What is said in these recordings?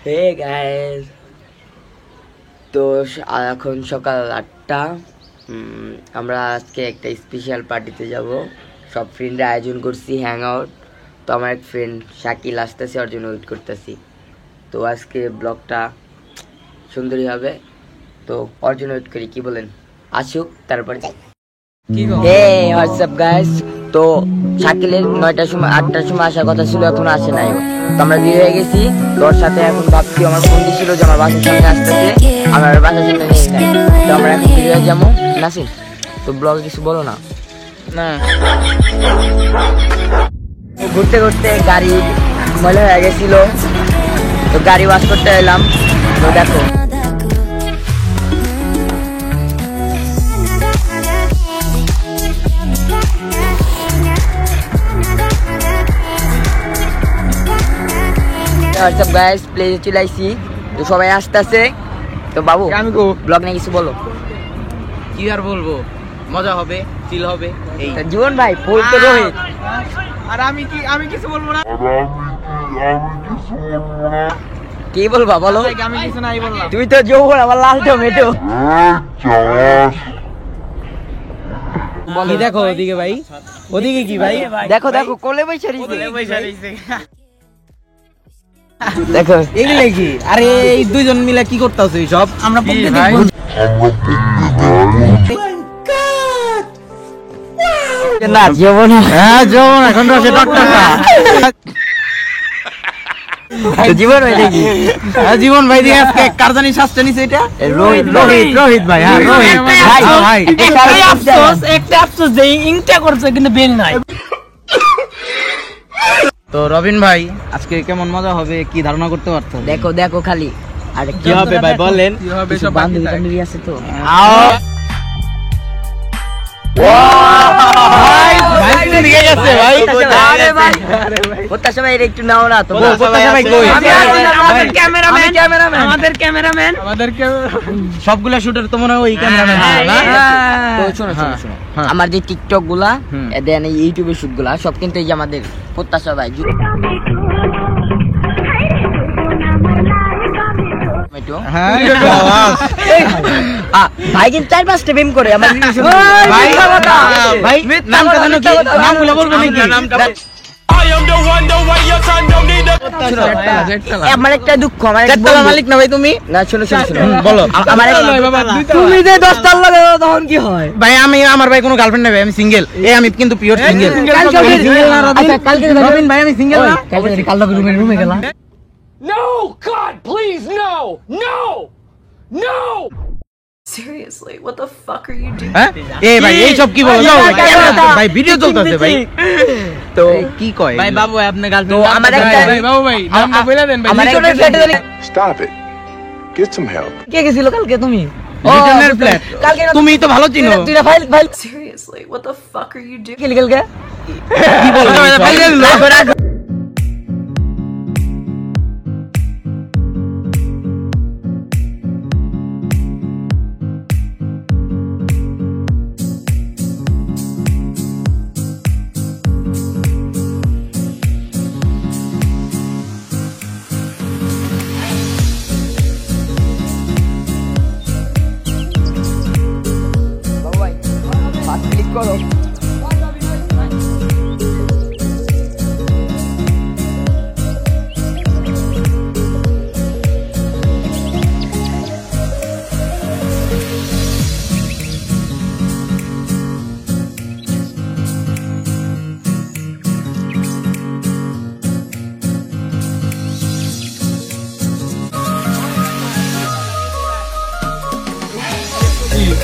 Hey guys, তো এখন সকাল 8টা। আমরা আজকে একটা স্পেশাল পার্টিতে যাব। সব ফ্রেন্ডরা আয়োজন করছি হ্যাং আউট। তো আমার এক ফ্রেন্ড শাকিল আসতেছে, ওর জন্য ওয়েট করতেছি। তো আজকে ব্লগটা সুন্দরই হবে, তো ওর জন্য ওয়েট করি। কি বলেন? আসুক তারপর যাই। হে হোয়াটসঅ্যাপ গাইস, তো শাকিলের 9টার সময় 8টার সময় আসার কথা ছিল, এখন আসে নাই। তো আমরা বের হয়ে গেছি। তোর সাথে এখন ভাবছি, আমার ফোন দিছিল যে আমার বাসার সামনে আসতেছে, আমার বাসার সামনে নেই নাই। তো আমরা এখন বের হয়ে যাবো। নাসির, তো ব্লগে কিছু বলো না। না, ঘুরতে ঘুরতে গাড়ি ময়লা হয়ে গেছিল, তো গাড়ি ওয়াশ করতে এলাম। তো দেখো হোয়াটসঅ্যাপ গাইস, প্লেসে চলে আইছি। তো সবাই আসতেছে। তো বাবু, আমি ব্লগ নিয়ে কিছু বলো। কি আর বলবো, মজা হবে, চিল হবে এই। জীবন ভাই, বলতে রোহিত। আর আমি কিছু বলবো না। কি বলবা বলো? আমি কিছু নাই বললাম। তুমি তো যৌবন, আমার লাল টমেটো। কি দেখো ওদিকে ভাই, ওদিকে কি ভাই? দেখো দেখো, কোলে বৈশা রইছে। দেখো এগুলো কি? আরে এই দুইজন মিলে কি করতেছো সব? আমরা পক্ষে দেখবো। না জীবন, হ্যাঁ জীবন এখন রসে টকটকা। জীবন ভাই দেখি। হ্যাঁ জীবন ভাই দিয়ে আজকে কার জানি শাস্তি নিছে এটা? রোহিত রোহিত ভাই। হ্যাঁ রোহিত ভাই। একটা আফসোস যে ইংটা করছে কিন্তু বেল নাই। তো রবিন ভাই, আজকে কেমন মজা হবে কি ধারণা করতে পারতো? দেখো দেখো খালি। আর কি হবে ভাই বলেন? কি হবে কিছু সব বান্ধবী টান্ধবী আছে তো। ভাই ভাই তুমি নিয়ে গেছে ভাই। আরে ভাই, প্রত্যাশা ভাই একটু নাও না তো। প্রত্যাশা ভাই কই? আমাদের ক্যামেরাম্যান সবগুলা শুটার তো মনে হয় ওই ক্যামেরাম্যান না? তো শোনো শোনো শোনো, আমার যে টিকটক গুলা দেন, এই ইউটিউবের শুট গুলা সব কিন্তু এই যে আমাদের প্রত্যাশা ভাই। হ্যাঁ ভাই কিন্তু 4-5টা প্রেম করে আমার ভাই ভাই নামটা জানো কি? নামগুলো বলবেন নাকি? আমার একটা দুঃখ, আমার চারতলা মালিক না ভাই তুমি? না শোনো শোনো শোনো, বলো। আমার তুমি যে 10 তলা লাগাও তখন কি হয়? ভাই আমার ভাই কোনো গার্লফ্রেন্ড নাই ভাই, আমি সিঙ্গেল। আমি কিন্তু পিওর সিঙ্গেল। আচ্ছা কালকে রবিন ভাই আমি সিঙ্গেল না। কালকে রুমে গেলাম। No, God, please, no, no, no. Seriously, what the fuck are you doing? হ্যাঁ এই ভাই এই সব কি বলো? যাও ভাই, ভিডিও চলতেছে ভাই। তো কি কয় ভাই? বাবু আপনি তো গার্লফ্রেন্ড আমার একটা বাবু ভাই নামটা বলে দেন ভাই। আমার একটা Stop it. Get some help. কে গেছিল কালকে? তুমি লিটনের ফ্ল্যাট। কালকে তুমি তো ভালো চিনো। তুই file file Seriously, what the fuck are you doing? কালকে কি বলো? বাবু ভাই ফার্স্ট ক্লিক করো।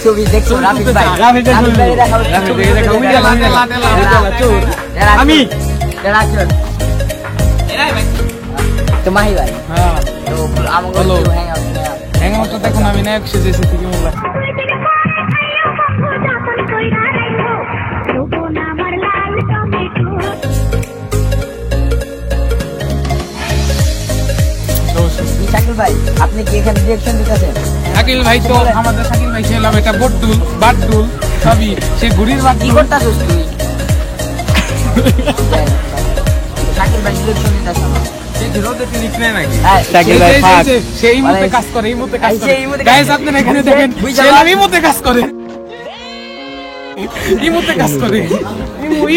ছবি দেখছো রাফিক ভাই? রাফিক ভাই দেখাও, আমি তো মাহি ভাই। তো আমাকে হ্যাং আউট তো দেখুন আমি নায়ক সেজেছি থেকে বললাম। শাকিল ভাই, আপনি কি এখানে ডিরেকশন দিতেছেন? শাকিল ভাই তো আমাদের শাকিল ভাই ছিলাম এটা বটদুল বাটদুল সবই সে ঘুরির বাট কি করতাছস তুই? শাকিল ভাই ডিরেকশন দিতেছ না। রোদে টিনিক্স নেয় নাকি শাকিল ভাই ফাক সেই মুহূর্তে কাজ করে এই মুহূর্তে কাজ করে গাইস আপনারা এখানে দেখেন সেলাম এই মুহূর্তে কাজ করে এই মুহূর্তে কাজ করে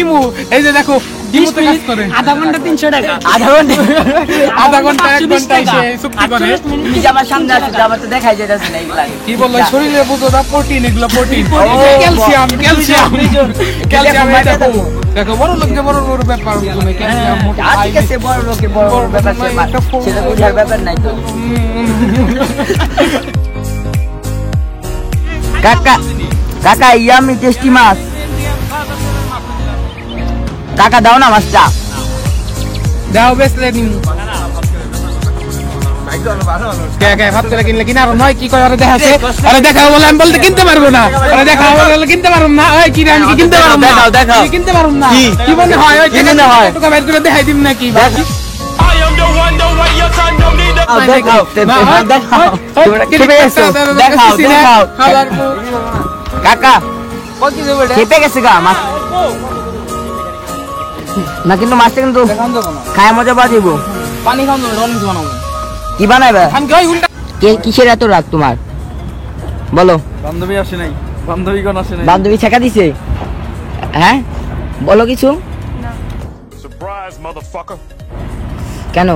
ইমু এই যে দেখো ইমুতে কাজ করে আধা ঘন্টা 300 টাকা আধা ঘন্টা 1 ঘন্টা এসে চুক্তি করে তুমি যে আমার সামনে আসো আমার তো দেখাই যাচ্ছে না এগুলা কি বললো শরীরে বুঝো না প্রোটিন এগুলো প্রোটিন ক্যালসিয়াম ক্যালসিয়াম ক্যালসিয়াম দেখো বড় লোককে বড় বড় ব্যাপার তুমি ক্যালসিয়াম ঠিক আছে বড় লোকে বড় ব্যাপার সেটা বুঝার ব্যাপার নাই তো কাকা কাকা ইয়ামি টেস্টি মাছ কাকা দাও না মাছটা দাও বেসলে নিম কে কে ভাত করে কিনলে কিনা আর নয় কি কয় আরে দেখাছে আরে দেখাও বলে আমি বলতে কিনতে পারবো না আরে দেখাও বলে কিনতে পারবো না ওই কি আমি কি কিনতে পারবো না দেখাও কি কিনতে পারবো না কি মনে হয় ওই কিনতে হয় টাকা বের করে দেখাই দিম নাকি দেখাও দেখাও দেখাও দেখাও কাকা খেপে গেছে গা মাছ না কিন্তু মাছটা কিন্তু খায় মজা পাওয়া যাবো পানি খাওয়া রনিং বানাবো কি বানাইবে কিসের এত রাগ তোমার বলো বান্ধবী আসে নাই বান্ধবী কোন আসে নাই বান্ধবী ছেকা দিছে হ্যাঁ বলো কিছু Surprise, motherfucker. কেন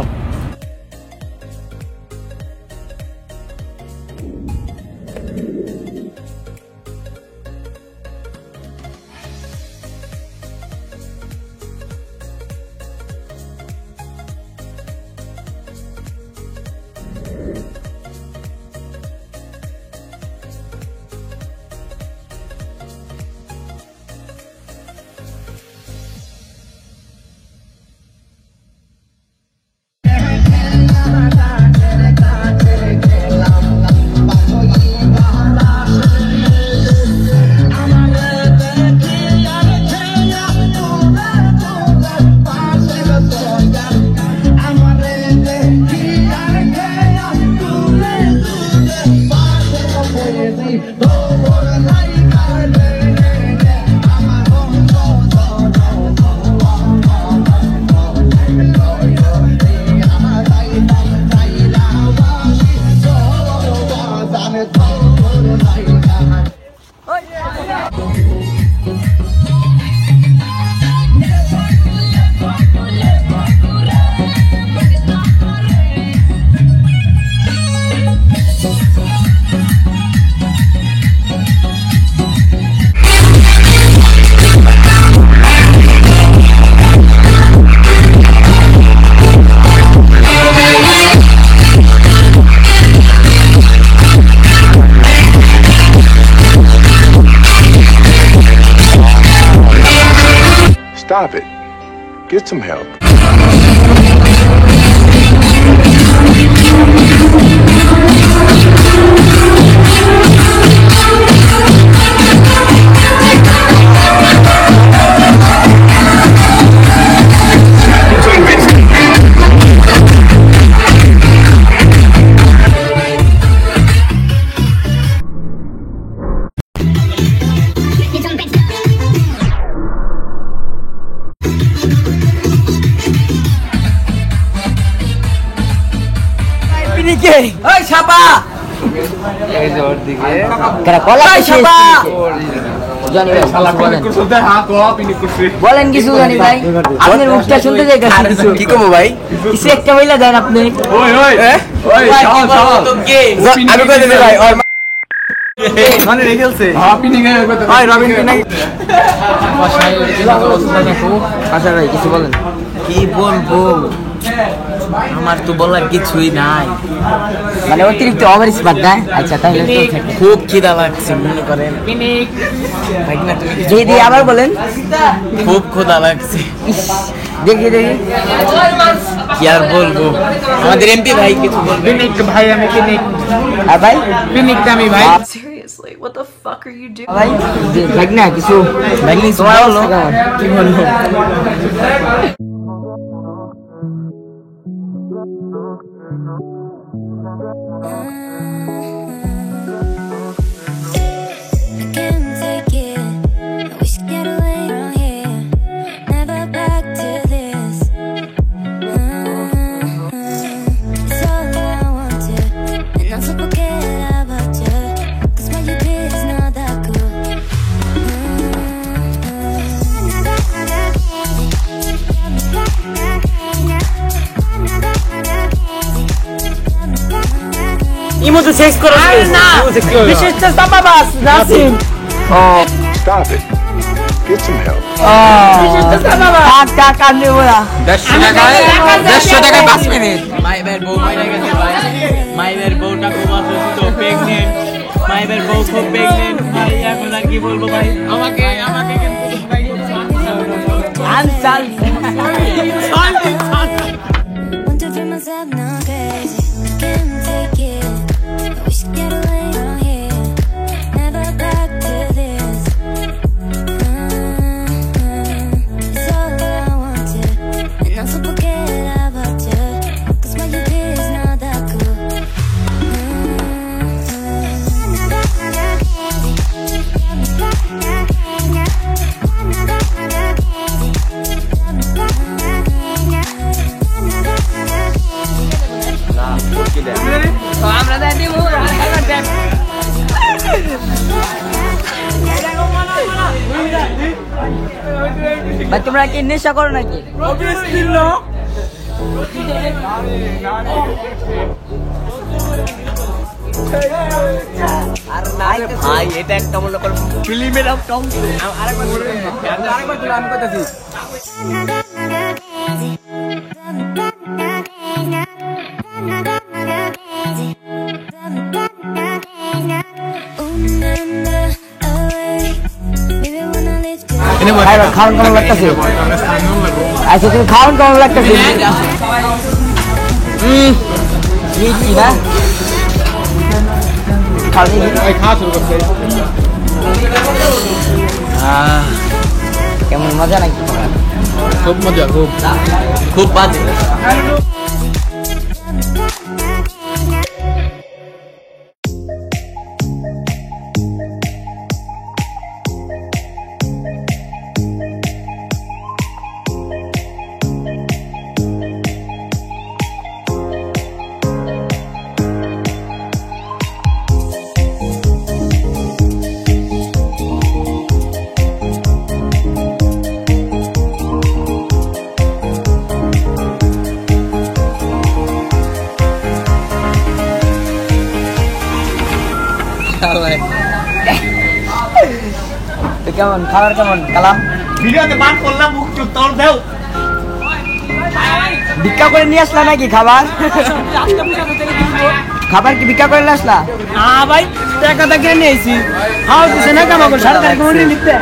Stop it. Get some help. ওই ছাপা কেন কলা ছাপা জানি ভাই বলেন কিছু জানি ভাই আপনার মুখটা শুনতে যাই কিছু কি কমো ভাই কিছু একটা বইলা দেন আপনি ওই ওই ওই শাওন শাওন আমি কই দিই ভাই আর মানে রেখেলছে হ্যাঁ পিনিং এ ভাই রবিন পিনিং আচ্ছা ভাই কিছু বলেন কি বলবো আমার তো বলার কিছুই নাই মানে অতিরিক্ত ওভার স্মার্ট না আচ্ছা তাহলে খুব খিদা লাগছে মনে করেন জি আবার বলেন খুব ক্ষুধা লাগছে দেখি দেখি কি আর বলবো আমাদের এমপি ভাই কিছু বলবেন পিনিক ভাই আমি পিনিক আর ভাই পিনিক আমি ভাই Seriously, what the fuck are you doing? ভাই ভাই না কিছু ভাই তোমার বলো কি বলবো não sou porque about you, 'cause what you did is not that cool. ইমোতে সেক্স করো না বিশেষ চেষ্টা বাবা Nasim Stop it. Get some help. বিশেষ চেষ্টা বাবা কাকা কান্নে ওরা 150 টাকায় 5 মিনিট মাইবের বউ মারা গেছে ভাই মাইবের বউটা খুব অসুস্থ প্রেগনেন্ট মাইবের বউ খুব প্রেগনেন্ট ভাই এখন আর কি বলবো ভাই আমাকে কিন্তু ভাই আনসাল Want to feel myself now crazy, can't take it. We should get away from here, never back to this. It's all I wanted, and I'm so forget about you, 'cause what you did is not that cool. ভাই তোমরা কি নেশা করো নাকি ভাই এটা একটা মনে কর ফিল্মের আউটকাম খাওয়ান কেমন লাগতেছে আচ্ছা তুমি খাওয়ান কেমন লাগতেছে মিষ্টি না কেমন মজা নাকি খুব মজা খুব বাজে কেমন খাবার কেমন কালাম ভিডিওতে বান করলাম মুখ চুপ তোর দেও ভিক্ষা করে নিয়ে আসলা নাকি খাবার খাবার কি ভিক্ষা করে আসলা ভাই টাকা কিনে নিয়েছি খাওয়া দিছে না কামাবো 3.5 ঘন্টা নিতে